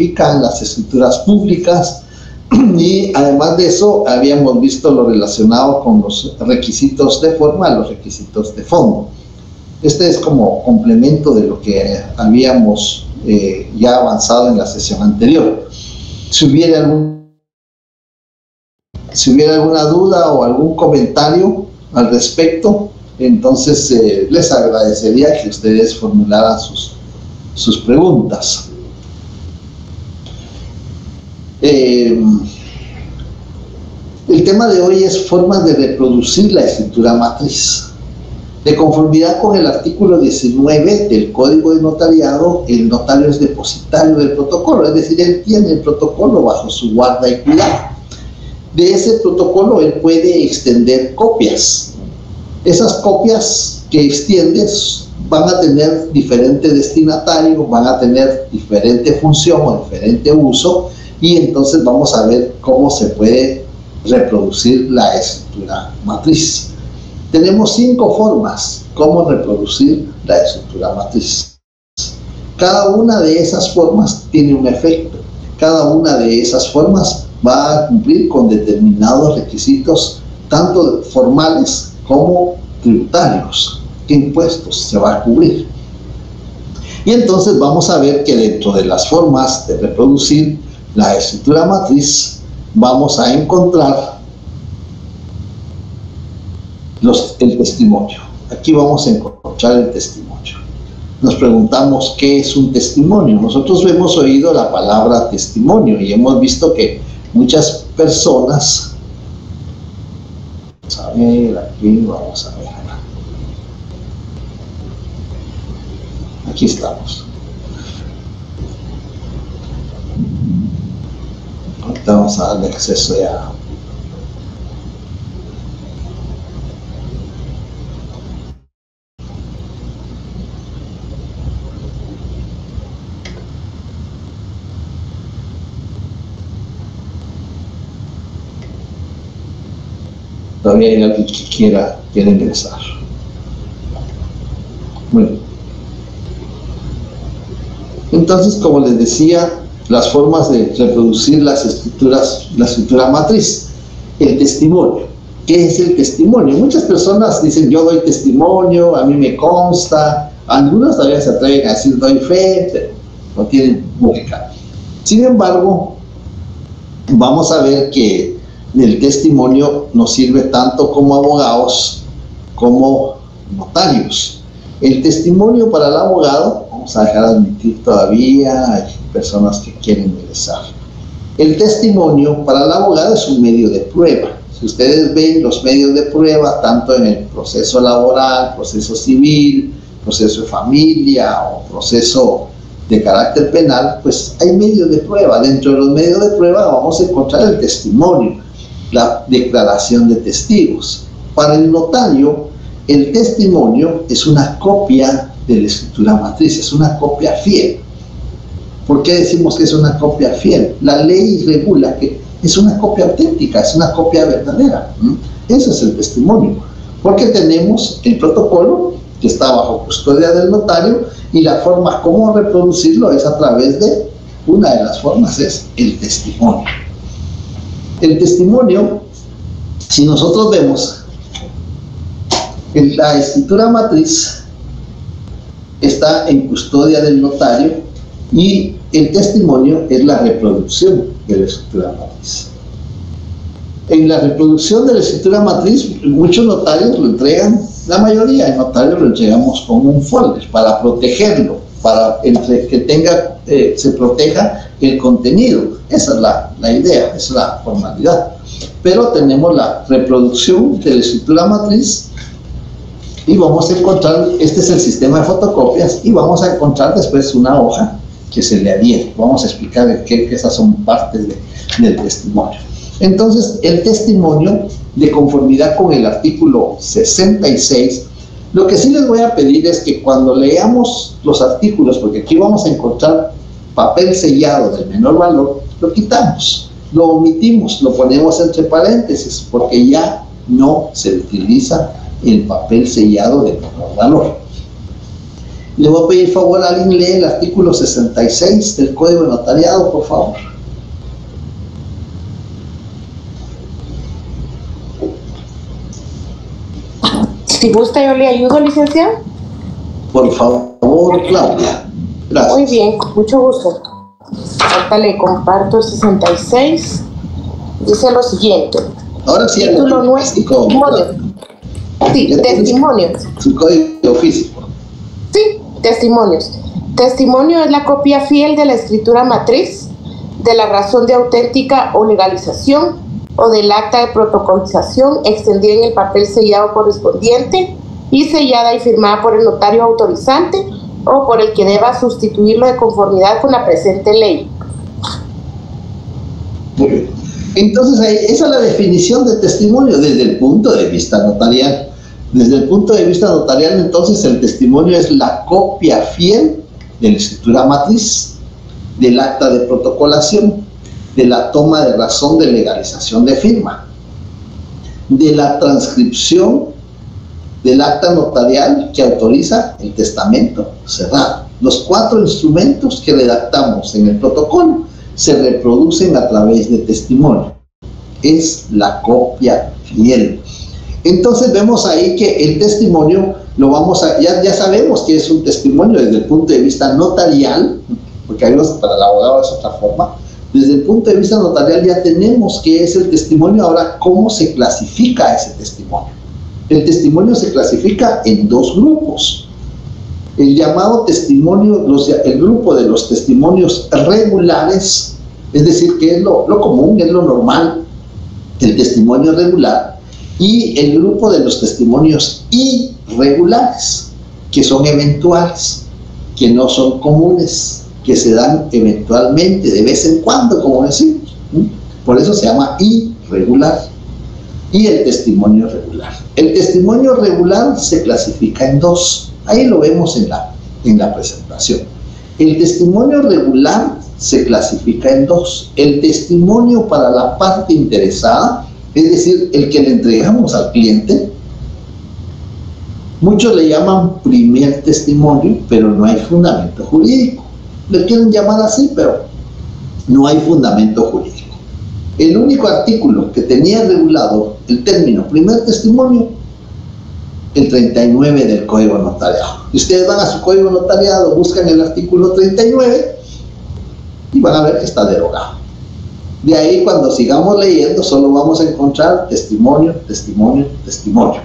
identifican las escrituras públicas, y además de eso habíamos visto lo relacionado con los requisitos de forma y los requisitos de fondo. Este es como complemento de lo que habíamos ya avanzado en la sesión anterior. Si hubiera alguna duda o algún comentario al respecto, entonces les agradecería que ustedes formularan sus preguntas. El tema de hoy es formas de reproducir la escritura matriz. De conformidad con el artículo 19 del Código de Notariado, el notario es depositario del protocolo, es decir, él tiene el protocolo bajo su guarda y cuidado. De ese protocolo él puede extender copias. Esas copias que extiendes van a tener diferente destinatario, van a tener diferente función o diferente uso, y entonces vamos a ver cómo se puede reproducir la escritura matriz. Tenemos 5 formas cómo reproducir la estructura matriz. Cada una de esas formas tiene un efecto. Cada una de esas formas va a cumplir con determinados requisitos, tanto formales como tributarios. ¿Qué impuestos se va a cubrir? Y entonces vamos a ver que dentro de las formas de reproducir la escritura matriz vamos a encontrar el testimonio. Aquí vamos a encontrar el testimonio. Nos preguntamos qué es un testimonio. Nosotros hemos oído la palabra testimonio y hemos visto que muchas personas, vamos a ver, aquí vamos a ver, aquí estamos. Ahorita vamos a darle acceso ya. Todavía hay alguien que quiera ingresar. Bueno, entonces, como les decía, las formas de reproducir las escrituras, la escritura matriz. El testimonio. ¿Qué es el testimonio? Muchas personas dicen, yo doy testimonio, a mí me consta. Algunos todavía se atreven a decir, doy fe, pero no tienen pública. Sin embargo, vamos a ver que el testimonio nos sirve tanto como abogados como notarios. El testimonio para el abogado, vamos a dejar de admitir todavía, hay personas que quieren ingresar. El testimonio para el abogado es un medio de prueba. Si ustedes ven los medios de prueba, tanto en el proceso laboral, proceso civil, proceso de familia o proceso de carácter penal, pues hay medios de prueba. Dentro de los medios de prueba vamos a encontrar el testimonio, la declaración de testigos. Para el notario, el testimonio es una copia de la escritura matriz, es una copia fiel. ¿Por qué decimos que es una copia fiel? La ley regula que es una copia auténtica, es una copia verdadera. Ese es el testimonio, porque tenemos el protocolo que está bajo custodia del notario, y la forma como reproducirlo es a través de, una de las formas es el testimonio. El testimonio, si nosotros vemos, la escritura matriz está en custodia del notario y el testimonio es la reproducción de la escritura matriz. En la reproducción de la escritura matriz, muchos notarios lo entregan, la mayoría de notarios lo entregamos con un folder para protegerlo, para que se proteja el contenido. Esa es la idea, esa es la formalidad. Pero tenemos la reproducción de la escritura matriz y vamos a encontrar, este es el sistema de fotocopias, y vamos a encontrar después una hoja que se le adhiere. Vamos a explicar que esas son partes del testimonio. Entonces, el testimonio, de conformidad con el artículo 66, lo que sí les voy a pedir es que cuando leamos los artículos, porque aquí vamos a encontrar papel sellado del menor valor, lo quitamos, lo omitimos, lo ponemos entre paréntesis, porque ya no se utiliza el papel sellado de menor valor. Le voy a pedir favor a alguien lee el artículo 66 del Código de Notariado, por favor. Si gusta, yo le ayudo, licenciado. Por favor, Claudia. Gracias. Muy bien, con mucho gusto. Ahorita le comparto el 66. Dice lo siguiente. Ahora sí, Título 9. Testimonio. Sí, testimonios. Su código físico. Sí, testimonios. Testimonio es la copia fiel de la escritura matriz, de la razón de auténtica o legalización o del acta de protocolización extendida en el papel sellado correspondiente y sellada y firmada por el notario autorizante o por el que deba sustituirlo de conformidad con la presente ley. Muy bien. Entonces, esa es la definición de testimonio desde el punto de vista notarial. Desde el punto de vista notarial, entonces, el testimonio es la copia fiel de la escritura matriz, del acta de protocolación, de la toma de razón de legalización de firma, de la transcripción del acta notarial que autoriza el testamento cerrado. Los 4 instrumentos que redactamos en el protocolo se reproducen a través de testimonio. Es la copia fiel. Entonces vemos ahí que el testimonio lo vamos a, ya sabemos que es un testimonio desde el punto de vista notarial, porque ahí para el abogado es otra forma. Desde el punto de vista notarial ya tenemos qué es el testimonio. Ahora, ¿cómo se clasifica ese testimonio? El testimonio se clasifica en 2 grupos. El llamado testimonio, el grupo de los testimonios regulares, es decir, que es lo común, es lo normal, el testimonio regular, y el grupo de los testimonios irregulares, que son eventuales, que no son comunes, que se dan eventualmente, de vez en cuando, como decimos. Por eso se llama irregular. Y el testimonio regular. El testimonio regular se clasifica en 2. Ahí lo vemos en la presentación. El testimonio regular se clasifica en 2. El testimonio para la parte interesada, es decir, el que le entregamos al cliente. Muchos le llaman primer testimonio, pero no hay fundamento jurídico. Le quieren llamar así, pero no hay fundamento jurídico. El único artículo que tenía regulado el término primer testimonio, el 39 del Código Notariado. Y ustedes van a su Código Notariado, buscan el artículo 39 y van a ver que está derogado. De ahí, cuando sigamos leyendo, solo vamos a encontrar testimonio, testimonio, testimonio,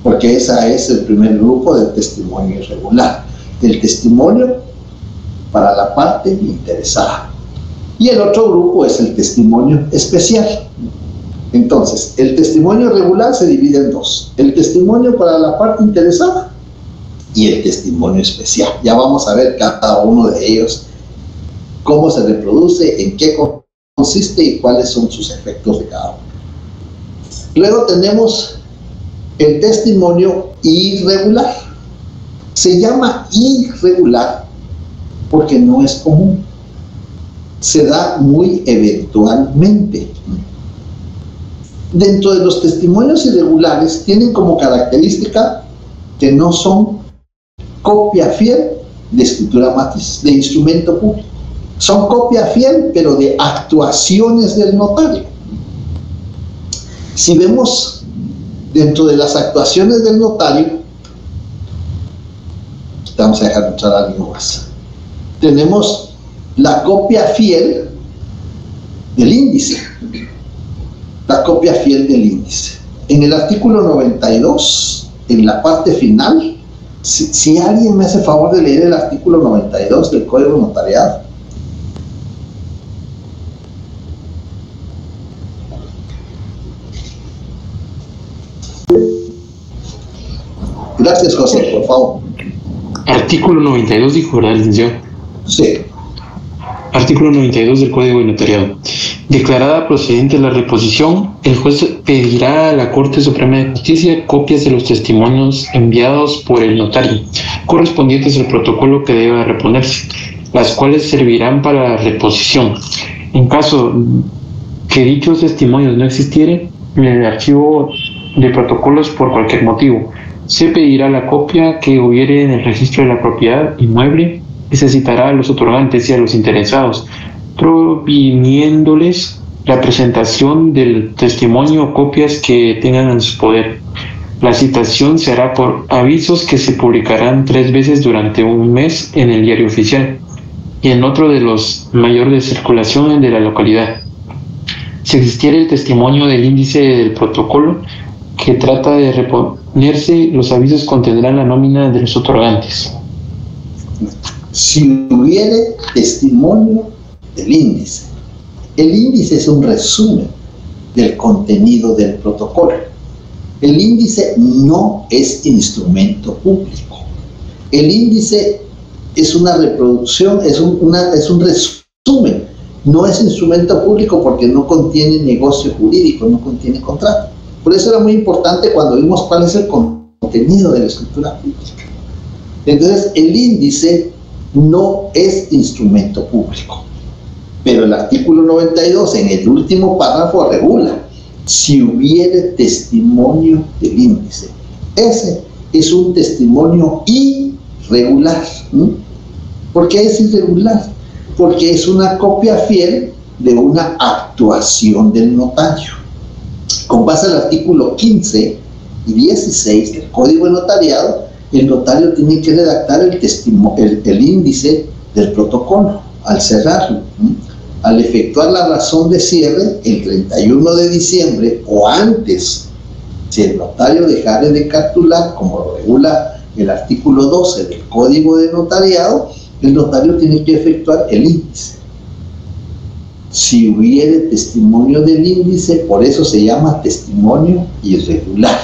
porque ese es el primer grupo del testimonio irregular. El testimonio para la parte interesada. Y el otro grupo es el testimonio especial. Entonces, el testimonio regular se divide en 2. El testimonio para la parte interesada y el testimonio especial. Ya vamos a ver cada uno de ellos, cómo se reproduce, en qué consiste y cuáles son sus efectos de cada uno. Luego tenemos el testimonio irregular. Se llama irregular porque no es común. Se da muy eventualmente. Dentro de los testimonios irregulares tienen como característica que no son copia fiel de escritura matriz, de instrumento público. Son copia fiel, pero de actuaciones del notario. Si vemos dentro de las actuaciones del notario, vamos a dejar entrar a alguien más. Tenemos la copia fiel del índice. La copia fiel del índice. En el artículo 92, en la parte final, si alguien me hace favor de leer el artículo 92 del Código Notariado. Gracias, José, por favor. Artículo 92, dijo, ¿verdad, licenciado? Sí. Artículo 92 del Código de Notariado. Declarada procedente la reposición, el juez pedirá a la Corte Suprema de Justicia copias de los testimonios enviados por el notario, correspondientes al protocolo que deba reponerse, las cuales servirán para la reposición. En caso que dichos testimonios no existieren, en el archivo de protocolos por cualquier motivo, Se pedirá la copia que hubiere en el registro de la propiedad inmueble y se citará a los otorgantes y a los interesados, proviniéndoles la presentación del testimonio o copias que tengan en su poder. La citación se hará por avisos que se publicarán 3 veces durante un mes en el diario oficial y en otro de los mayores de circulación de la localidad. Si existiere el testimonio del índice del protocolo que trata de reponerse, los avisos contendrán la nómina de los otorgantes. Si hubiere testimonio del índice. El índice es un resumen del contenido del protocolo. El índice no es instrumento público. El índice es una reproducción, es un resumen. No es instrumento público porque no contiene negocio jurídico, no contiene contrato. Por eso era muy importante cuando vimos cuál es el contenido de la escritura pública. Entonces, el índice no es instrumento público. Pero el artículo 92, en el último párrafo, regula si hubiere testimonio del índice. Ese es un testimonio irregular. ¿Por qué es irregular? Porque es una copia fiel de una actuación del notario. Con base al artículo 15 y 16 del Código de Notariado, el notario tiene que redactar el índice del protocolo al cerrarlo. Al efectuar la razón de cierre el 31 de diciembre o antes, si el notario dejare de capturar, como lo regula el artículo 12 del Código de Notariado, el notario tiene que efectuar el índice. Si hubiere testimonio del índice, por eso se llama testimonio irregular.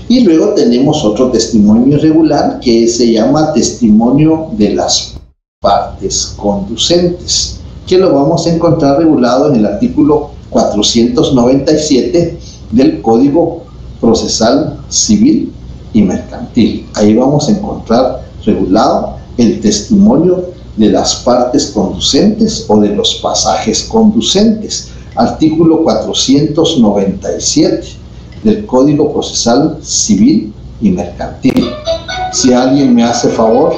Y luego tenemos otro testimonio irregular que se llama testimonio de las partes conducentes, que lo vamos a encontrar regulado en el artículo 497 del Código Procesal Civil y Mercantil. Ahí vamos a encontrar regulado el testimonio de las partes conducentes o de los pasajes conducentes. Artículo 497 del Código Procesal Civil y Mercantil. Si alguien me hace favor,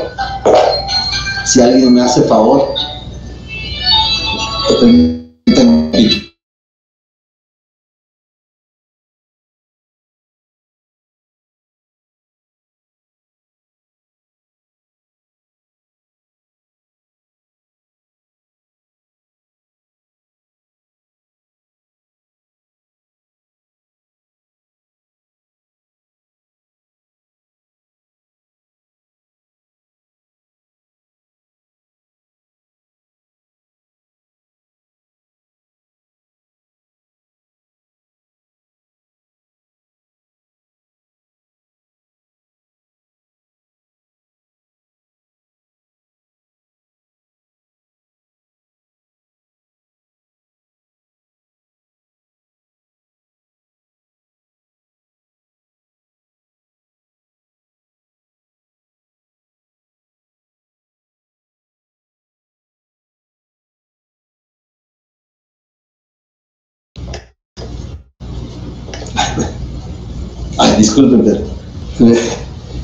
disculpen,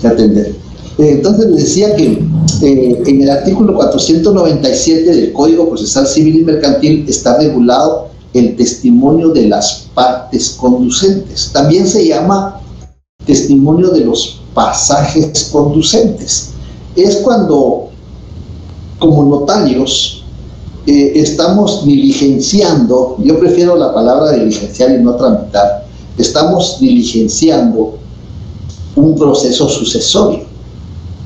atender. Entonces les decía que en el artículo 497 del Código Procesal Civil y Mercantil está regulado el testimonio de las partes conducentes. También se llama testimonio de los pasajes conducentes. Es cuando, como notarios, estamos diligenciando, yo prefiero la palabra diligenciar y no tramitar, estamos diligenciando un proceso sucesorio.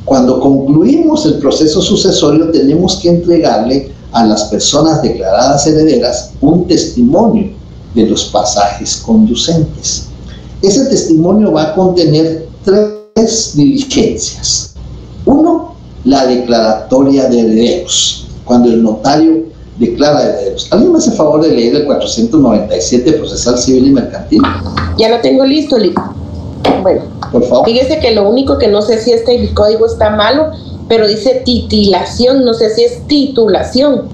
Cuando concluimos el proceso sucesorio, tenemos que entregarle a las personas declaradas herederas un testimonio de los pasajes conducentes. Ese testimonio va a contener 3 diligencias. 1, la declaratoria de herederos, cuando el notario declara herederos. ¿Alguien me hace favor de leer el 497 Procesal Civil y Mercantil? Ya lo tengo listo, Lico. Bueno, por favor. Fíjese que lo único que no sé si el código está malo, pero dice titilación, no sé si es titulación.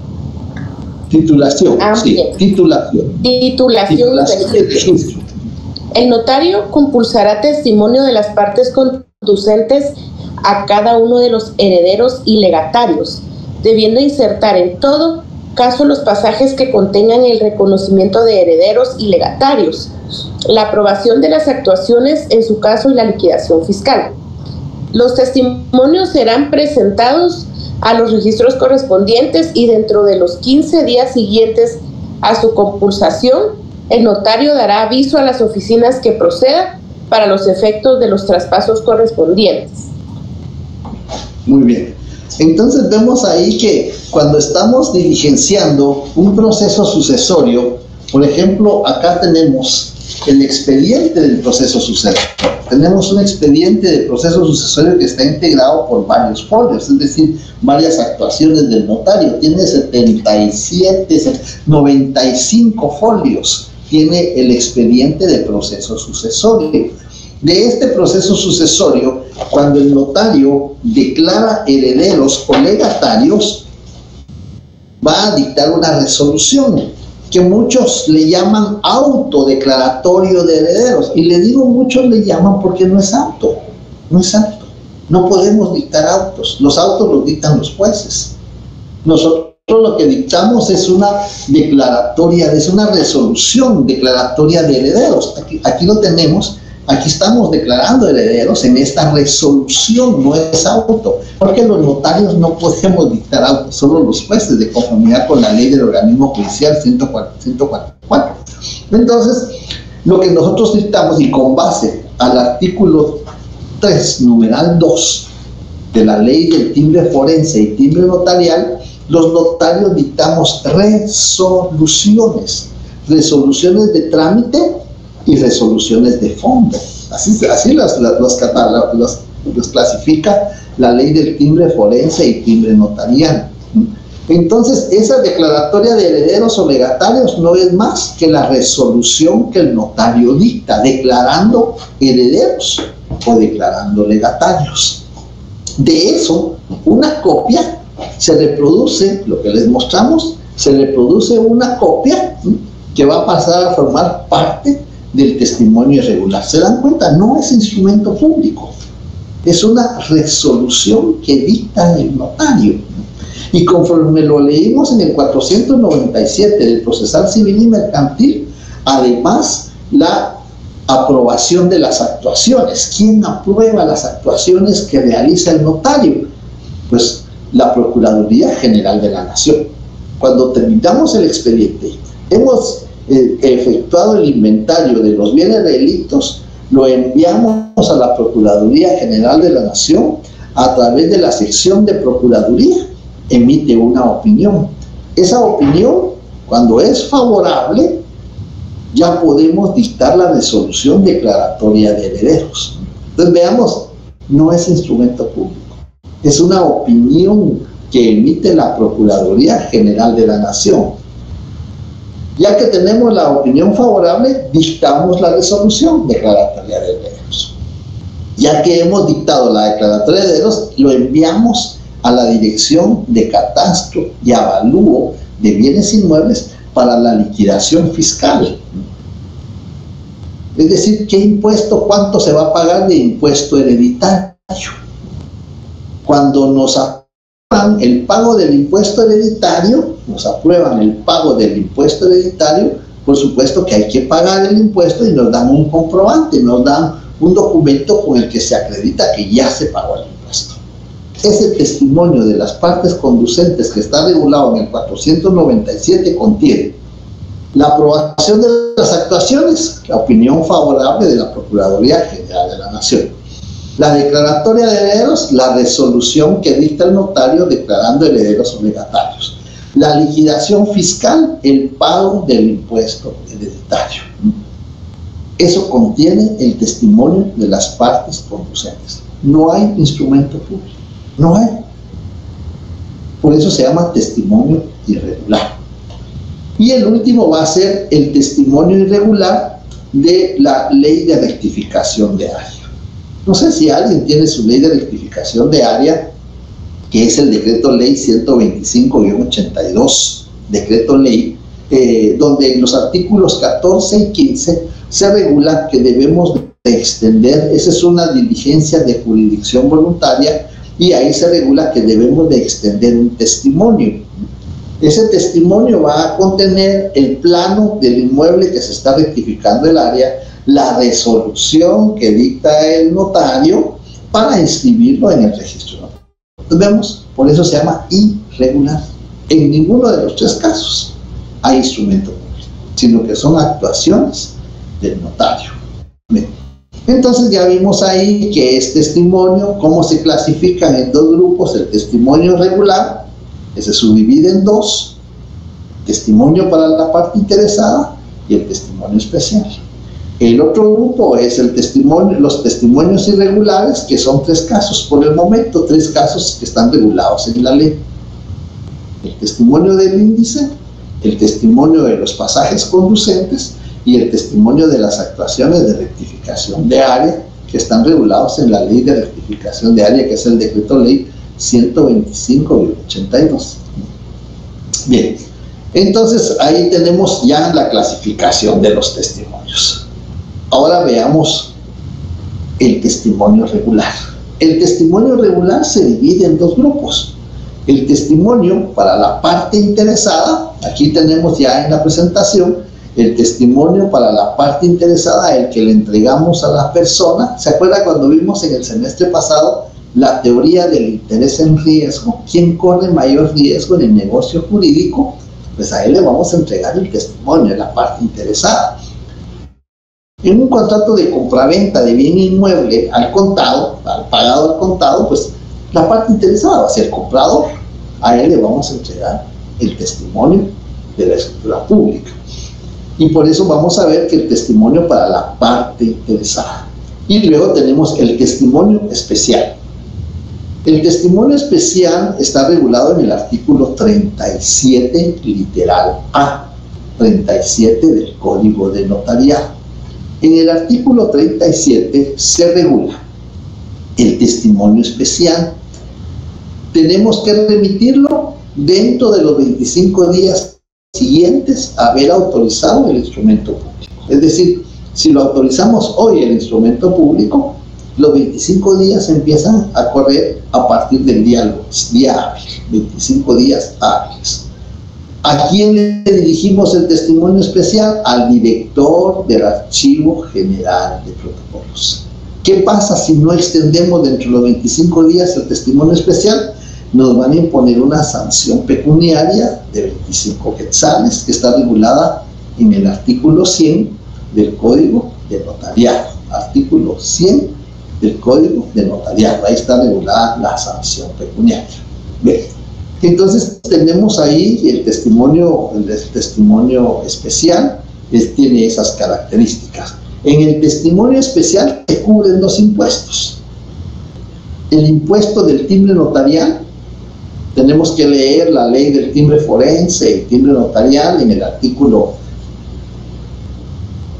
Titulación, sí, bien. titulación. Titulación. Titulación de registro. El notario compulsará testimonio de las partes conducentes a cada uno de los herederos y legatarios, debiendo insertar en todo caso los pasajes que contengan el reconocimiento de herederos y legatarios, la aprobación de las actuaciones en su caso y la liquidación fiscal. Los testimonios serán presentados a los registros correspondientes y dentro de los 15 días siguientes a su compulsación, el notario dará aviso a las oficinas que proceda para los efectos de los traspasos correspondientes. Muy bien. Entonces vemos ahí que cuando estamos diligenciando un proceso sucesorio, por ejemplo, acá tenemos el expediente del proceso sucesorio. Tenemos un expediente de proceso sucesorio que está integrado por varios folios, es decir, varias actuaciones del notario. Tiene 95 folios. Tiene el expediente de proceso sucesorio. De este proceso sucesorio, cuando el notario declara herederos o legatarios, va a dictar una resolución que muchos le llaman autodeclaratorio de herederos. Y le digo muchos le llaman porque no es auto, no es auto. No podemos dictar autos, los autos los dictan los jueces. Nosotros lo que dictamos es una declaratoria, es una resolución declaratoria de herederos. Aquí lo tenemos. Aquí estamos declarando herederos en esta resolución, no es auto, porque los notarios no podemos dictar auto, solo los jueces, de conformidad con la ley del organismo judicial 144. Entonces, lo que nosotros dictamos, y con base al artículo 3, numeral 2, de la ley del timbre forense y timbre notarial, los notarios dictamos resoluciones de trámite y resoluciones de fondo. Así los clasifica la ley del timbre forense y timbre notarial. Entonces, esa declaratoria de herederos o legatarios no es más que la resolución que el notario dicta, declarando herederos o declarando legatarios. De eso, una copia se reproduce, lo que les mostramos, se reproduce una copia que va a pasar a formar parte del testimonio irregular. ¿Se dan cuenta? No es instrumento público, es una resolución que dicta el notario. Y conforme lo leímos en el 497 del Procesal Civil y Mercantil, además la aprobación de las actuaciones. ¿Quién aprueba las actuaciones que realiza el notario? Pues la Procuraduría General de la Nación. Cuando terminamos el expediente, hemos efectuado el inventario de los bienes relictos, lo enviamos a la Procuraduría General de la Nación. A través de la sección de Procuraduría emite una opinión. Esa opinión, cuando es favorable, ya podemos dictar la resolución declaratoria de herederos. Entonces veamos, no es instrumento público, es una opinión que emite la Procuraduría General de la Nación. Ya que tenemos la opinión favorable, dictamos la resolución declaratoria de herederos. Ya que hemos dictado la declaratoria de herederos, lo enviamos a la Dirección de Catastro y Avalúo de Bienes Inmuebles para la liquidación fiscal. Es decir, ¿qué impuesto, cuánto se va a pagar de impuesto hereditario? Cuando nos aprueban el pago del impuesto hereditario, por supuesto que hay que pagar el impuesto y nos dan un comprobante, nos dan un documento con el que se acredita que ya se pagó el impuesto. Ese testimonio de las partes conducentes que está regulado en el 497 contiene la aprobación de las actuaciones, la opinión favorable de la Procuraduría General de la Nación, la declaratoria de herederos, la resolución que dicta el notario declarando herederos o legatarios, la liquidación fiscal, el pago del impuesto hereditario. Eso contiene el testimonio de las partes conducentes. No hay instrumento público, no hay. Por eso se llama testimonio irregular. Y el último va a ser el testimonio irregular de la ley de rectificación de área. No sé si alguien tiene su ley de rectificación de área, que es el decreto ley 125-82, decreto ley, donde en los artículos 14 y 15 se regula que debemos de extender, esa es una diligencia de jurisdicción voluntaria, y ahí se regula que debemos de extender un testimonio. Ese testimonio va a contener el plano del inmueble que se está rectificando el área, la resolución que dicta el notario para inscribirlo en el registro. Entonces vemos, por eso se llama irregular. En ninguno de los tres casos hay instrumento público, sino que son actuaciones del notario. Bien. Entonces ya vimos ahí que es testimonio, cómo se clasifican en dos grupos: el testimonio regular, que se subdivide en dos: testimonio para la parte interesada y el testimonio especial. El otro grupo es el testimonio, los testimonios irregulares, que son tres casos por el momento, tres casos que están regulados en la ley: el testimonio del índice, el testimonio de los pasajes conducentes y el testimonio de las actuaciones de rectificación de área, que están regulados en la ley de rectificación de área, que es el decreto ley 125/82. Bien, entonces ahí tenemos ya la clasificación de los testimonios. Ahora veamos el testimonio regular. El testimonio regular se divide en dos grupos: el testimonio para la parte interesada, aquí tenemos ya en la presentación el testimonio para la parte interesada, el que le entregamos a la persona. ¿Se acuerda cuando vimos en el semestre pasado la teoría del interés en riesgo? ¿Quién corre mayor riesgo en el negocio jurídico? Pues a él le vamos a entregar el testimonio, la parte interesada. En un contrato de compraventa de bien inmueble al contado, al pagado al contado, pues la parte interesada va a ser el comprador. A él le vamos a entregar el testimonio de la escritura pública. Y por eso vamos a ver que el testimonio para la parte interesada. Y luego tenemos el testimonio especial. El testimonio especial está regulado en el artículo 37, literal A, 37 del Código de Notariado. En el artículo 37 se regula el testimonio especial. Tenemos que remitirlo dentro de los 25 días siguientes a haber autorizado el instrumento público. Es decir, si lo autorizamos hoy el instrumento público, los 25 días empiezan a correr a partir del día hábil, 25 días hábiles. ¿A quién le dirigimos el testimonio especial? Al director del Archivo General de Protocolos. ¿Qué pasa si no extendemos dentro de los 25 días el testimonio especial? Nos van a imponer una sanción pecuniaria de 25 quetzales, que está regulada en el artículo 100 del Código de Notariado. Artículo 100 del Código de Notariado. Ahí está regulada la sanción pecuniaria. Bien. Entonces tenemos ahí el testimonio especial, tiene esas características. En el testimonio especial se cubren dos impuestos: el impuesto del timbre notarial. Tenemos que leer la ley del timbre forense y timbre notarial en el artículo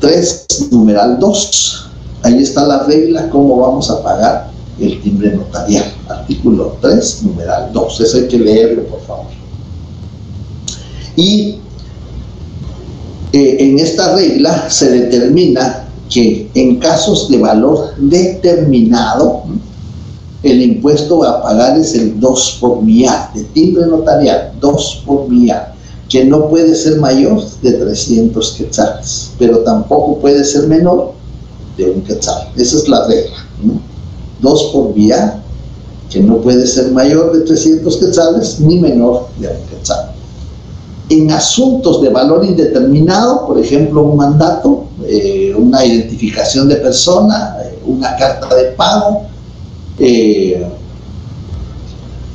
3, numeral 2. Ahí está la regla, cómo vamos a pagar el timbre notarial. Artículo 3, numeral 2. Eso hay que leerlo, por favor. Y en esta regla se determina que en casos de valor determinado, el impuesto a pagar es el 2 por millar, de timbre notarial, 2 por millar, que no puede ser mayor de 300 quetzales, pero tampoco puede ser menor de 1 quetzal. Esa es la regla, ¿no? 2 por millar, que no puede ser mayor de 300 quetzales ni menor de 1 quetzal. En asuntos de valor indeterminado, por ejemplo, un mandato, una identificación de persona, una carta de pago,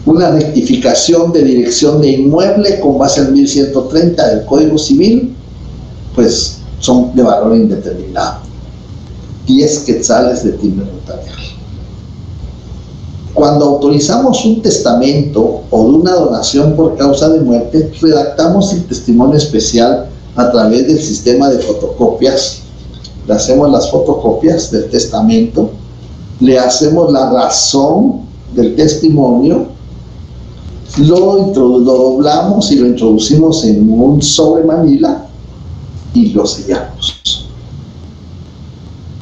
una rectificación de dirección de inmueble con base al 1130 del Código Civil, pues son de valor indeterminado. 10 quetzales de timbre notarial. Cuando autorizamos un testamento o de una donación por causa de muerte, redactamos el testimonio especial a través del sistema de fotocopias. Le hacemos las fotocopias del testamento, le hacemos la razón del testimonio lo doblamos y lo introducimos en un sobre manila y lo sellamos.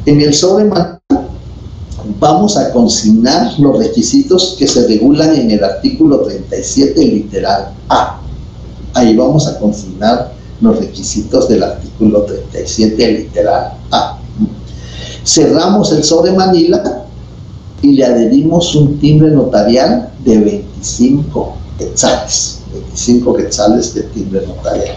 En el sobre manila vamos a consignar los requisitos que se regulan en el artículo 37 literal A. Ahí vamos a consignar los requisitos del artículo 37 literal A. Cerramos el sobre manila y le adherimos un timbre notarial de 25 quetzales. 25 quetzales de timbre notarial.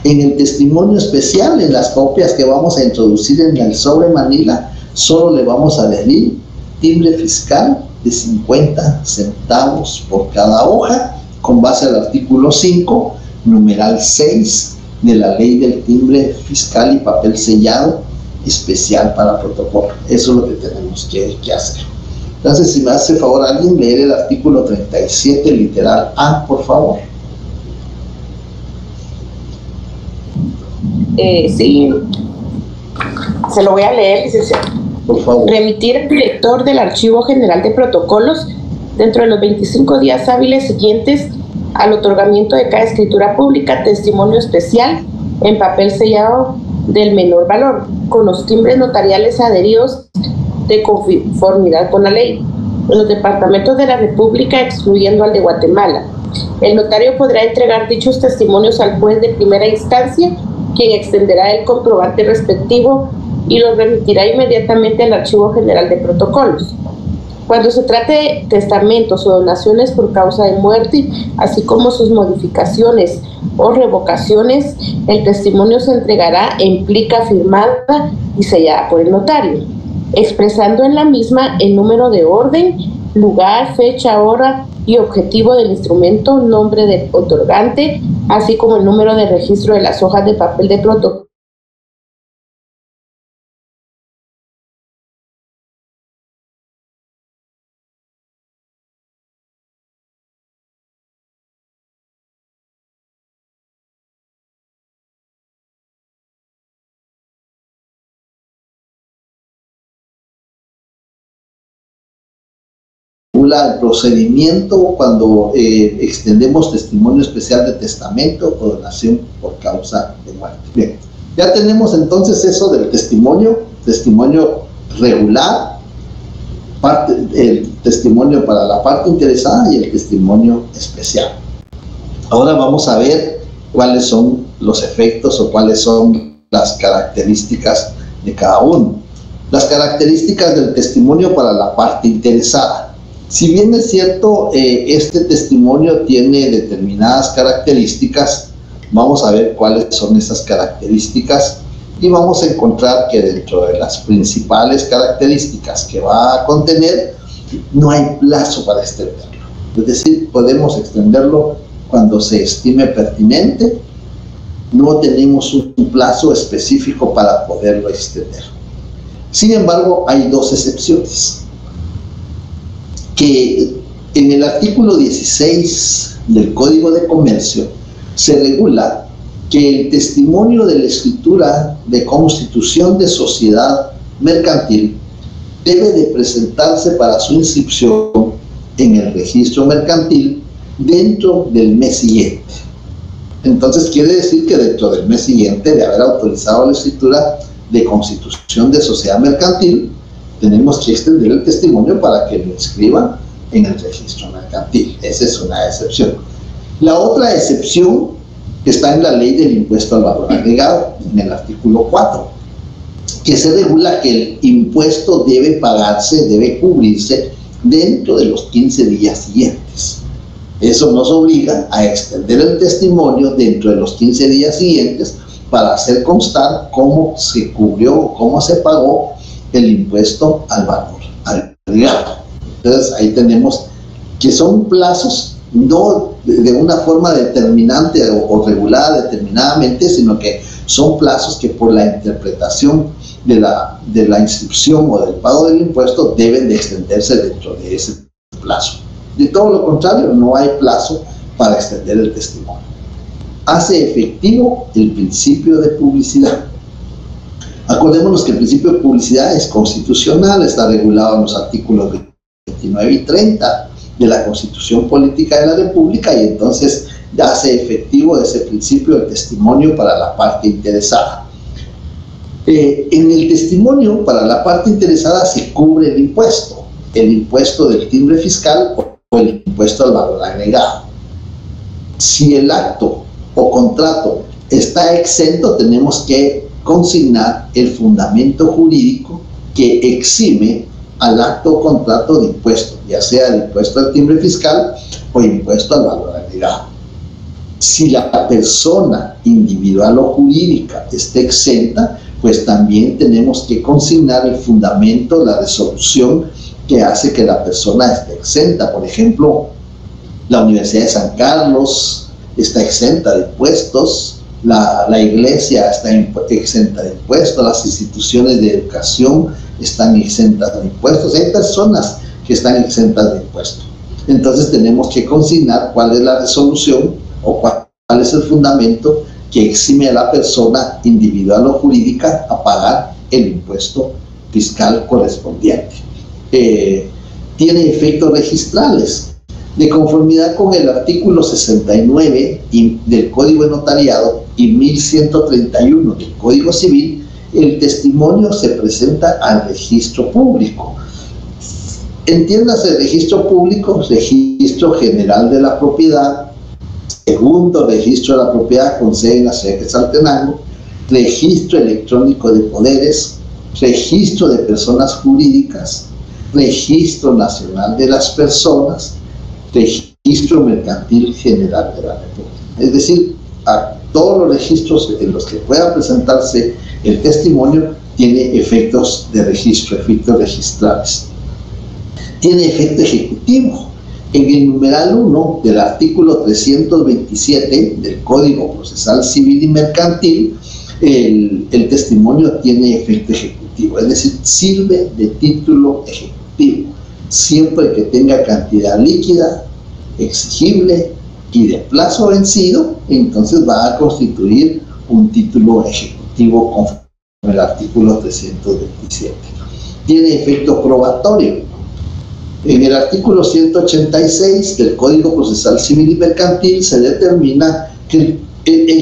En el testimonio especial, en las copias que vamos a introducir en el sobre manila, solo le vamos a adherir timbre fiscal de 50 centavos por cada hoja, con base al artículo 5, numeral 6 de la ley del timbre fiscal y papel sellado especial para protocolo. Eso es lo que tenemos que hacer. Entonces, si me hace favor alguien leer el artículo 37 literal A, por favor. Sí, se lo voy a leer, licenciado. Por favor. Remitir al director del Archivo General de Protocolos dentro de los 25 días hábiles siguientes al otorgamiento de cada escritura pública testimonio especial en papel sellado del menor valor, con los timbres notariales adheridos de conformidad con la ley, en los departamentos de la República, excluyendo al de Guatemala. El notario podrá entregar dichos testimonios al juez de primera instancia, quien extenderá el comprobante respectivo y lo remitirá inmediatamente al Archivo General de Protocolos. Cuando se trate de testamentos o donaciones por causa de muerte, así como sus modificaciones o revocaciones, el testimonio se entregará en plica firmada y sellada por el notario, expresando en la misma el número de orden, lugar, fecha, hora y objetivo del instrumento, nombre del otorgante, así como el número de registro de las hojas de papel de protocolo. El procedimiento cuando extendemos testimonio especial de testamento o donación por causa de muerte. Bien, ya tenemos entonces eso del testimonio regular, el testimonio para la parte interesada y el testimonio especial. Ahora vamos a ver cuáles son los efectos o cuáles son las características de cada uno. Las características del testimonio para la parte interesada. Si bien es cierto, este testimonio tiene determinadas características, vamos a ver cuáles son esas características y vamos a encontrar que dentro de las principales características que va a contener, no hay plazo para extenderlo. Es decir, podemos extenderlo cuando se estime pertinente, no tenemos un plazo específico para poderlo extender. Sin embargo, hay dos excepciones. Que en el artículo 16 del Código de Comercio se regula que el testimonio de la escritura de constitución de sociedad mercantil debe de presentarse para su inscripción en el registro mercantil dentro del mes siguiente. Entonces quiere decir que dentro del mes siguiente de haber autorizado la escritura de constitución de sociedad mercantil, tenemos que extender el testimonio para que lo inscriban en el registro mercantil. Esa es una excepción. La otra excepción está en la ley del impuesto al valor agregado, en el artículo 4, que se regula que el impuesto debe pagarse, debe cubrirse dentro de los 15 días siguientes. Eso nos obliga a extender el testimonio dentro de los 15 días siguientes para hacer constar cómo se cubrió o cómo se pagó el impuesto al valor agregado. Entonces ahí tenemos que son plazos no de una forma determinante o regulada determinadamente, sino que son plazos que por la interpretación de la inscripción o del pago del impuesto deben de extenderse dentro de ese plazo. De todo lo contrario, no hay plazo para extender el testimonio. Hace efectivo el principio de publicidad. Acordémonos que el principio de publicidad es constitucional, está regulado en los artículos 29 y 30 de la Constitución Política de la República, y entonces hace efectivo ese principio del testimonio para la parte interesada. En el testimonio para la parte interesada se cubre el impuesto del timbre fiscal o el impuesto al valor agregado. Si el acto o contrato está exento, tenemos que consignar el fundamento jurídico que exime al acto o contrato de impuesto, ya sea el impuesto al timbre fiscal o impuesto al valor agregado. Si la persona individual o jurídica está exenta, pues también tenemos que consignar el fundamento, la resolución que hace que la persona esté exenta. Por ejemplo, la Universidad de San Carlos está exenta de impuestos, la iglesia está exenta de impuestos, las instituciones de educación están exentas de impuestos, hay personas que están exentas de impuestos. Entonces tenemos que consignar cuál es la resolución o cuál es el fundamento que exime a la persona individual o jurídica a pagar el impuesto fiscal correspondiente. Tiene efectos registrales. De conformidad con el artículo 69 del Código de Notariado y 1131 del Código Civil, el testimonio se presenta al registro público. Entiéndase registro público, registro general de la propiedad, segundo registro de la propiedad con sede en la ciudad de Quetzaltenango, registro electrónico de poderes, registro de personas jurídicas, registro nacional de las personas, registro mercantil general de la República. Es decir, a todos los registros en los que pueda presentarse el testimonio tiene efectos de registro, efectos registrales. Tiene efecto ejecutivo. En el numeral 1 del artículo 327 del Código Procesal Civil y Mercantil, el testimonio tiene efecto ejecutivo, es decir, sirve de título ejecutivo, siempre que tenga cantidad líquida, exigible y de plazo vencido, entonces va a constituir un título ejecutivo conforme al artículo 327. Tiene efecto probatorio. En el artículo 186 del Código Procesal Civil y Mercantil se determina que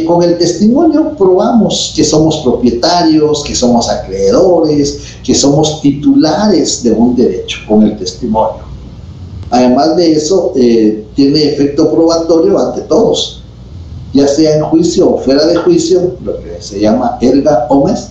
con el testimonio probamos que somos propietarios, que somos acreedores, que somos titulares de un derecho con el testimonio. Además de eso, tiene efecto probatorio ante todos, ya sea en juicio o fuera de juicio, lo que se llama erga omnes,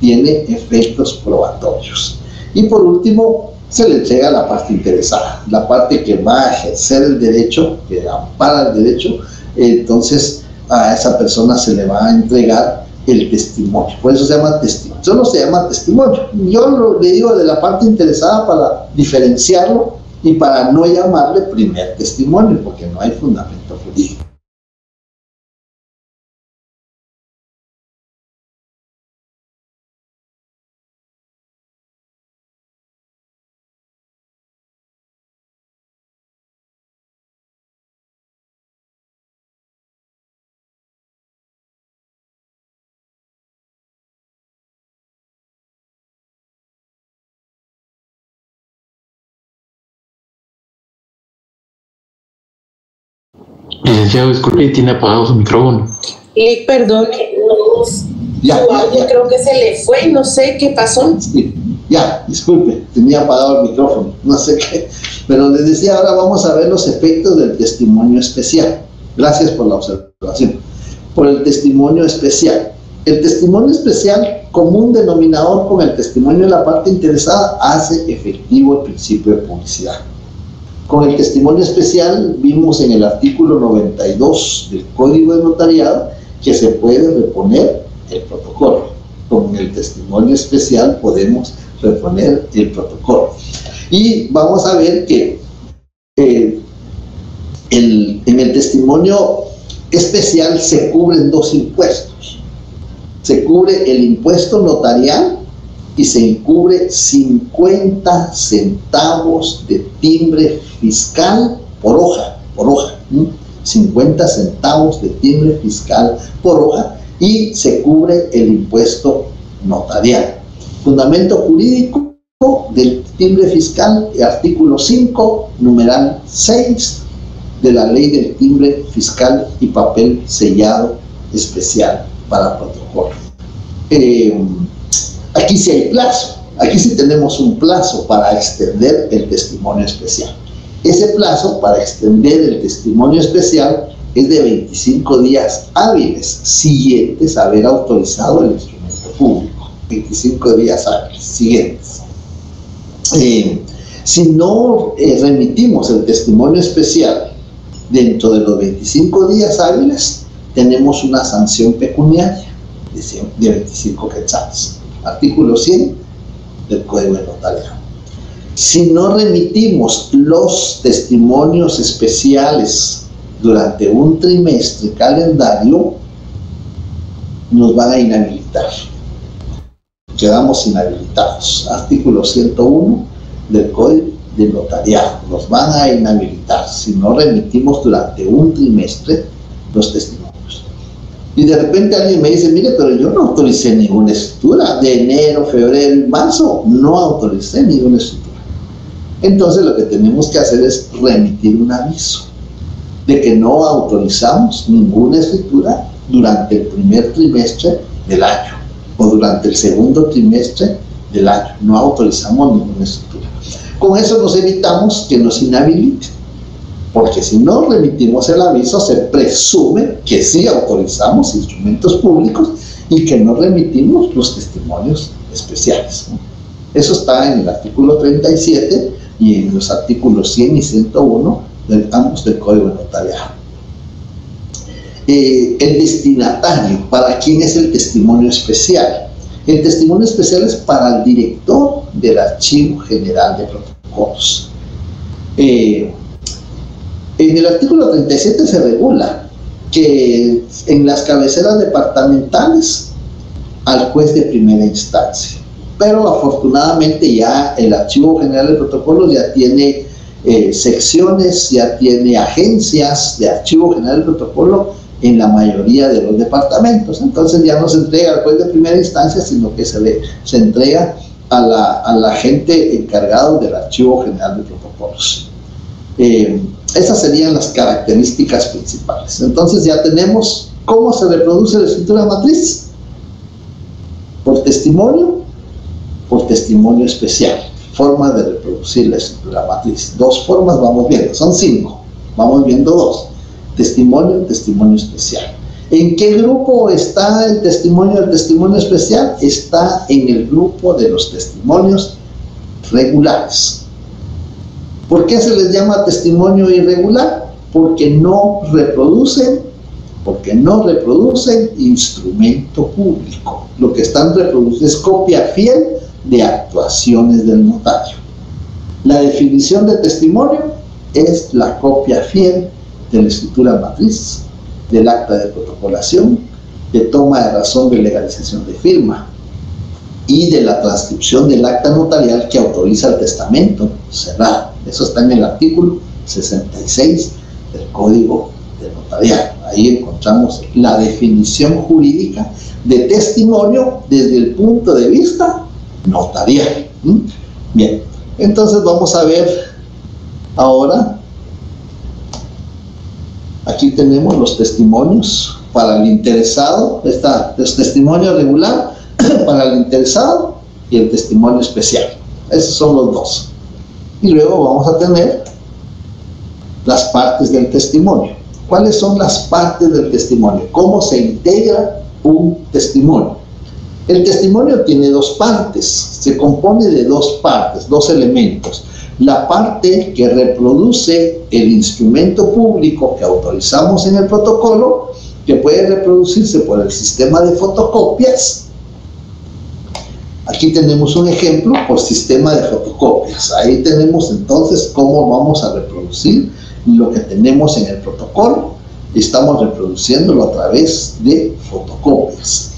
tiene efectos probatorios. Y por último, se le entrega a la parte interesada, la parte que va a ejercer el derecho, que ampara el derecho, entonces a esa persona se le va a entregar el testimonio. Por eso se llama testimonio. Solo se llama testimonio. Yo le digo de la parte interesada para diferenciarlo y para no llamarle primer testimonio, porque no hay fundamento jurídico. Licenciado, disculpe, tiene apagado su micrófono. Lick, perdone, Ya, creo que se le fue, no sé qué pasó. Sí, ya, disculpe, tenía apagado el micrófono, no sé qué. Pero les decía, ahora vamos a ver los efectos del testimonio especial. Gracias por la observación. Por el testimonio especial. El testimonio especial, común denominador con el testimonio de la parte interesada, hace efectivo el principio de publicidad. Con el testimonio especial vimos en el artículo 92 del Código de Notariado que se puede reponer el protocolo. Con el testimonio especial podemos reponer el protocolo. Y vamos a ver que en el testimonio especial se cubren dos impuestos. Se cubre el impuesto notarial y se cubre 50 centavos de timbre fiscal por hoja, 50 centavos de timbre fiscal por hoja, y se cubre el impuesto notarial. Fundamento jurídico del timbre fiscal, artículo 5, numeral 6 de la Ley del Timbre Fiscal y Papel Sellado Especial para Protocolo. Aquí sí hay plazo, aquí sí tenemos un plazo para extender el testimonio especial. Ese plazo para extender el testimonio especial es de 25 días hábiles siguientes a haber autorizado el instrumento público. 25 días hábiles siguientes. Si no remitimos el testimonio especial dentro de los 25 días hábiles, tenemos una sanción pecuniaria de 25 quetzales. Artículo 100 del Código de Notariado. Si no remitimos los testimonios especiales durante un trimestre calendario, nos van a inhabilitar. Quedamos inhabilitados. Artículo 101 del Código de Notariado. Nos van a inhabilitar si no remitimos durante un trimestre los testimonios. Y de repente alguien me dice, mire, pero yo no autoricé ninguna escritura. De enero, febrero y marzo no autoricé ninguna escritura. Entonces lo que tenemos que hacer es remitir un aviso de que no autorizamos ninguna escritura durante el primer trimestre del año o durante el segundo trimestre del año. No autorizamos ninguna escritura. Con eso nos evitamos que nos inhabiliten, porque si no remitimos el aviso se presume que sí autorizamos instrumentos públicos y que no remitimos los testimonios especiales. Eso está en el artículo 37 y en los artículos 100 y 101 ambos del Código de Notariado. El destinatario, ¿para quién es el testimonio especial? El testimonio especial es para el director del Archivo General de Protocolos. En el artículo 37 se regula que en las cabeceras departamentales al juez de primera instancia, pero afortunadamente ya el Archivo General de Protocolos ya tiene secciones, ya tiene agencias de Archivo General de Protocolo en la mayoría de los departamentos. Entonces ya no se entrega al juez de primera instancia, sino que se entrega a la gente encargado del Archivo General de Protocolos. Esas serían las características principales. Entonces ya tenemos cómo se reproduce la escritura matriz: por testimonio especial. Formas de reproducir la escritura matriz. Dos formas vamos viendo, son 5. Vamos viendo 2. Testimonio especial. ¿En qué grupo está el testimonio especial? Está en el grupo de los testimonios regulares. ¿Por qué se les llama testimonio irregular? Porque no reproducen instrumento público. Lo que están reproduciendo es copia fiel de actuaciones del notario. La definición de testimonio es la copia fiel de la escritura matriz, del acta de protocolación, de toma de razón de legalización de firma y de la transcripción del acta notarial que autoriza el testamento cerrado. Eso está en el artículo 66 del Código de Notariado. Ahí encontramos la definición jurídica de testimonio desde el punto de vista notarial. Bien, entonces vamos a ver ahora. Aquí tenemos los testimonios para el interesado. Está el testimonio regular para el interesado y el testimonio especial. Esos son los dos. Y luego vamos a tener las partes del testimonio. ¿Cuáles son las partes del testimonio? ¿Cómo se integra un testimonio? El testimonio tiene dos partes, se compone de dos partes, dos elementos. La parte que reproduce el instrumento público que autorizamos en el protocolo, que puede reproducirse por el sistema de fotocopias. Aquí tenemos un ejemplo por sistema de fotocopias. Ahí tenemos entonces cómo vamos a reproducir lo que tenemos en el protocolo. Estamos reproduciéndolo a través de fotocopias.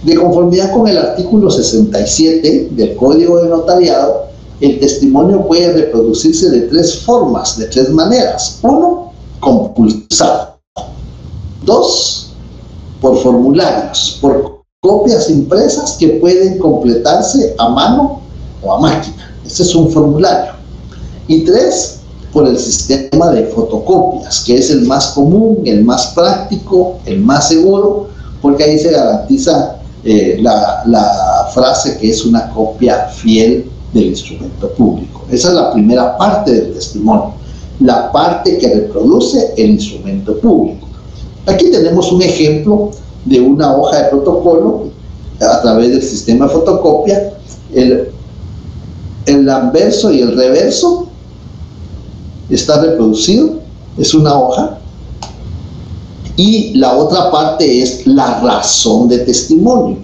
De conformidad con el artículo 67 del Código de Notariado, el testimonio puede reproducirse de tres formas, de tres maneras. 1, compulsado. 2, por formularios, por copias impresas que pueden completarse a mano o a máquina. Este es un formulario. Y 3, por el sistema de fotocopias, que es el más común, el más práctico, el más seguro, porque ahí se garantiza la frase que es una copia fiel del instrumento público. Esa es la primera parte del testimonio, la parte que reproduce el instrumento público. Aquí tenemos un ejemplo de una hoja de protocolo a través del sistema de fotocopia. El anverso y el reverso está reproducido, es una hoja, y la otra parte es la razón de testimonio.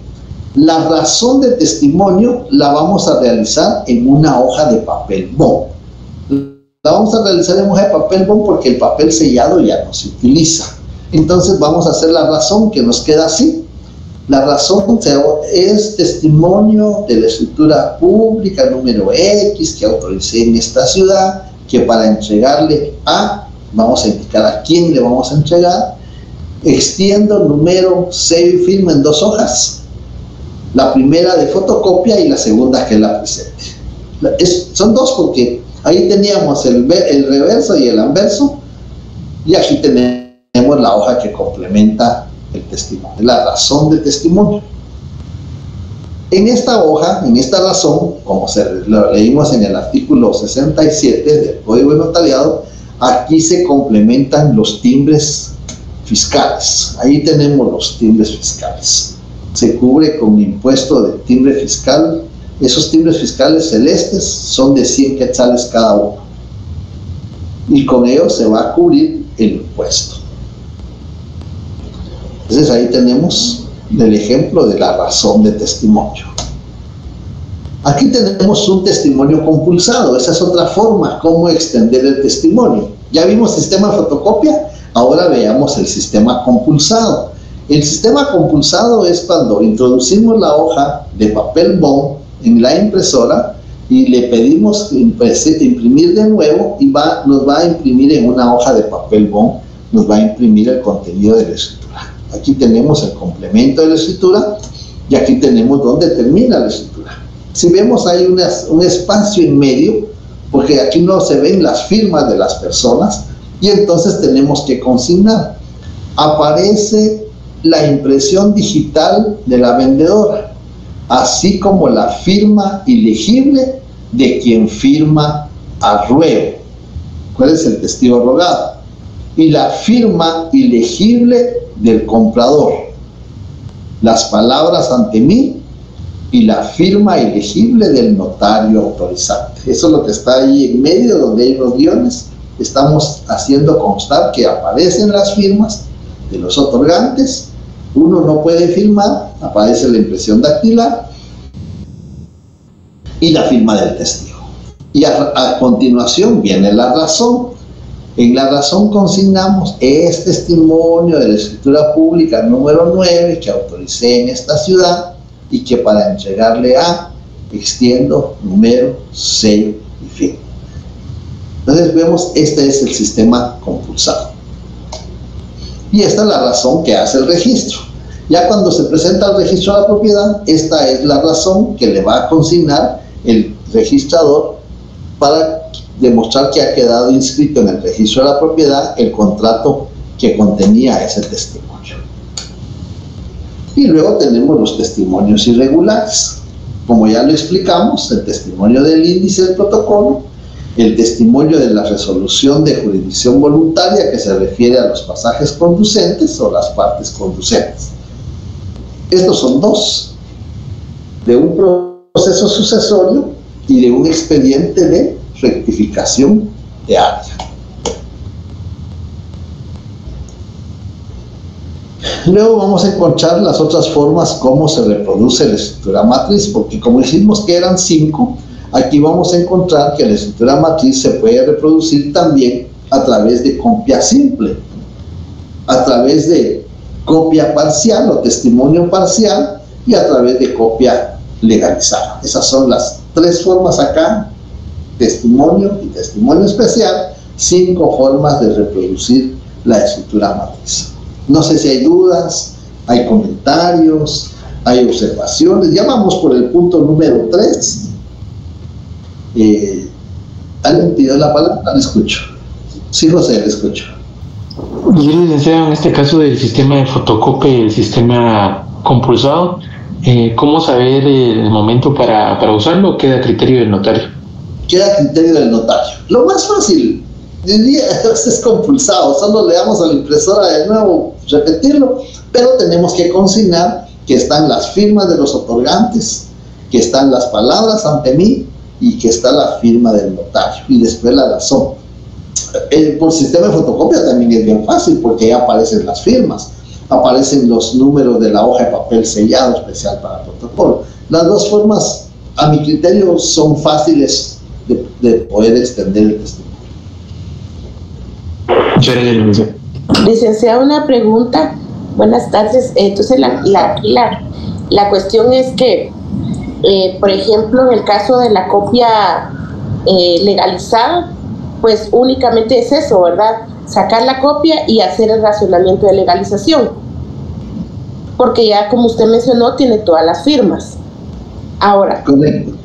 La razón de testimonio la vamos a realizar en una hoja de papel bond. La vamos a realizar en hoja de papel bond porque el papel sellado ya no se utiliza. Entonces vamos a hacer la razón, que nos queda así. La razón es testimonio de la escritura pública número X que autoricé en esta ciudad, que para entregarle a, vamos a indicar a quién le vamos a entregar, extiendo número, sello y firma en 2 hojas. La primera de fotocopia y la segunda que es la presente. Son 2 porque ahí teníamos el reverso y el anverso, y aquí tenemos la hoja que complementa el testimonio, la razón de testimonio. En esta hoja, en esta razón, como lo leímos en el artículo 67 del Código de Notariado, aquí se complementan los timbres fiscales. Ahí tenemos los timbres fiscales. Se cubre con impuesto de timbre fiscal. Esos timbres fiscales celestes son de 100 quetzales cada uno. Y con ellos se va a cubrir el impuesto. Entonces ahí tenemos el ejemplo de la razón de testimonio. Aquí tenemos un testimonio compulsado. Esa es otra forma cómo extender el testimonio. Ya vimos sistema de fotocopia, ahora veamos el sistema compulsado. El sistema compulsado es cuando introducimos la hoja de papel bond en la impresora y le pedimos imprimir de nuevo y nos va a imprimir en una hoja de papel bond, nos va a imprimir el contenido de la escritura. Aquí tenemos el complemento de la escritura y aquí tenemos dónde termina la escritura. Si vemos hay un espacio en medio, porque aquí no se ven las firmas de las personas, y entonces tenemos que consignar. Aparece la impresión digital de la vendedora, así como la firma ilegible de quien firma a ruego. ¿Cuál es el testigo rogado? Y la firma ilegible del comprador. Las palabras ante mí y la firma ilegible del notario autorizante. Eso es lo que está ahí en medio, donde hay los guiones. Estamos haciendo constar que aparecen las firmas de los otorgantes. Uno no puede firmar, aparece la impresión dactilar y la firma del testigo. Y a continuación viene la razón. En la razón consignamos: es testimonio de la escritura pública número 9 que autoricé en esta ciudad y que para entregarle a extiendo número, sello y firma. Entonces vemos, este es el sistema compulsado. Y esta es la razón que hace el registro. Ya cuando se presenta el registro de la propiedad, esta es la razón que le va a consignar el registrador para demostrar que ha quedado inscrito en el registro de la propiedad el contrato que contenía ese testimonio. Y luego tenemos los testimonios irregulares. Como ya lo explicamos, el testimonio del índice del protocolo, el testimonio de la resolución de jurisdicción voluntaria, que se refiere a los pasajes conducentes o las partes conducentes. Estos son 2, de un proceso sucesorio y de un expediente de rectificación de área. Luego vamos a encontrar las otras formas cómo se reproduce la escritura matriz, porque como dijimos que eran 5, aquí vamos a encontrar que la escritura matriz se puede reproducir también a través de copia simple, a través de copia parcial o testimonio parcial y a través de copia legalizada. Esas son las 3 formas acá: testimonio y testimonio especial, 5 formas de reproducir la escritura matriz. No sé si hay dudas, hay comentarios, hay observaciones. Ya vamos por el punto número 3. ¿Alguien pidió la palabra? Le escucho. Sí, José, le escucho. Y licenciado, en este caso del sistema de fotocopia y el sistema compulsado, ¿cómo saber el momento para usarlo? ¿Queda a criterio del notario? Queda a criterio del notario. Lo más fácil, diría, es compulsado, solo le damos a la impresora de nuevo, repetirlo, pero tenemos que consignar que están las firmas de los otorgantes, que están las palabras ante mí y que está la firma del notario y después la razón. Por sistema de fotocopia también es bien fácil porque ya aparecen las firmas, aparecen los números de la hoja de papel sellado especial para el protocolo. Las dos formas, a mi criterio, son fáciles de poder extender el testimonio. Muchas gracias, licenciado. Licenciado, una pregunta. Buenas tardes. Entonces, la cuestión es que, por ejemplo, en el caso de la copia legalizada, pues únicamente es eso, ¿verdad? Sacar la copia y hacer el razonamiento de legalización. Porque ya, como usted mencionó, tiene todas las firmas. Ahora. Correcto.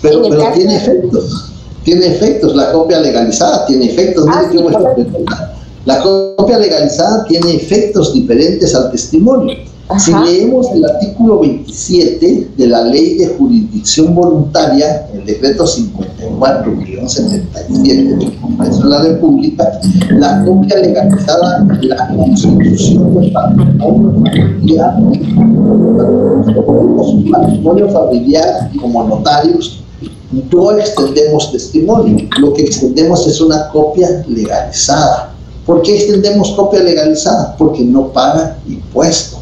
Pero tiene efectos. Tiene efectos. La copia legalizada tiene efectos. La copia legalizada tiene efectos diferentes al testimonio. Ajá. Si leemos el artículo 27 de la Ley de Jurisdicción Voluntaria, el decreto 54-77 del Congreso de la República, la copia legalizada de la Constitución del patrimonio familiar como notarios, no extendemos testimonio, lo que extendemos es una copia legalizada. ¿Por qué extendemos copia legalizada? Porque no paga impuesto.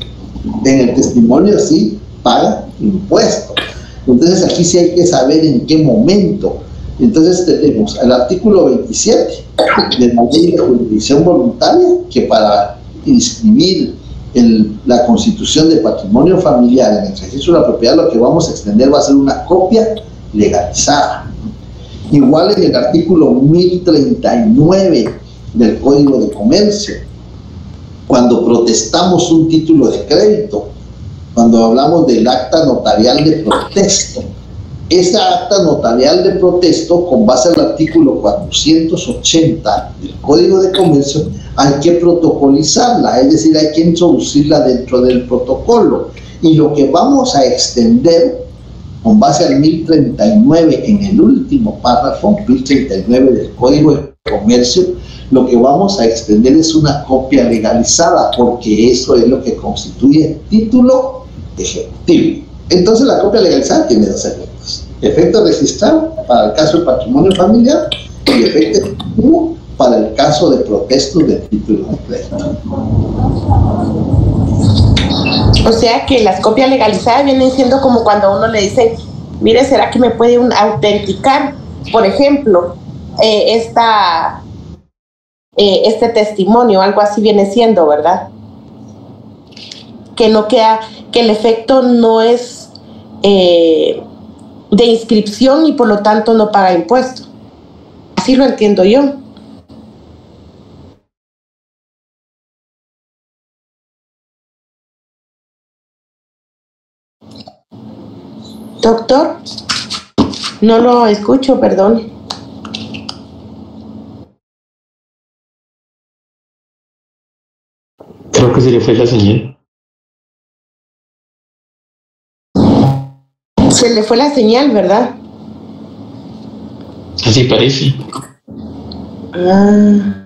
En el testimonio sí paga impuesto. Entonces aquí sí hay que saber en qué momento. Entonces tenemos el artículo 27 de la Ley de Jurisdicción Voluntaria, que para inscribir la constitución de patrimonio familiar en el ejercicio de la propiedad, lo que vamos a extender va a ser una copia legalizada. Igual en el artículo 1039 del Código de Comercio, cuando protestamos un título de crédito, cuando hablamos del acta notarial de protesto, esa acta notarial de protesto, con base al artículo 480 del Código de Comercio, hay que protocolizarla, es decir, hay que introducirla dentro del protocolo. Y lo que vamos a extender, con base al 1039, en el último párrafo, 1039 del Código de Comercio, lo que vamos a extender es una copia legalizada, porque eso es lo que constituye título ejecutivo. Entonces la copia legalizada tiene dos efectos: efecto registrado para el caso del patrimonio familiar y efecto ejecutivo para el caso de protesto del título de crédito. O sea que las copias legalizadas vienen siendo como cuando uno le dice, mire, ¿será que me puede autenticar, por ejemplo, este testimonio? Algo así viene siendo, ¿verdad? Que no queda, que el efecto no es de inscripción y por lo tanto no paga impuesto. Así lo entiendo yo. Doctor, no lo escucho, perdón. Creo que se le fue la señal. Se le fue la señal, ¿verdad? Así parece. Ah.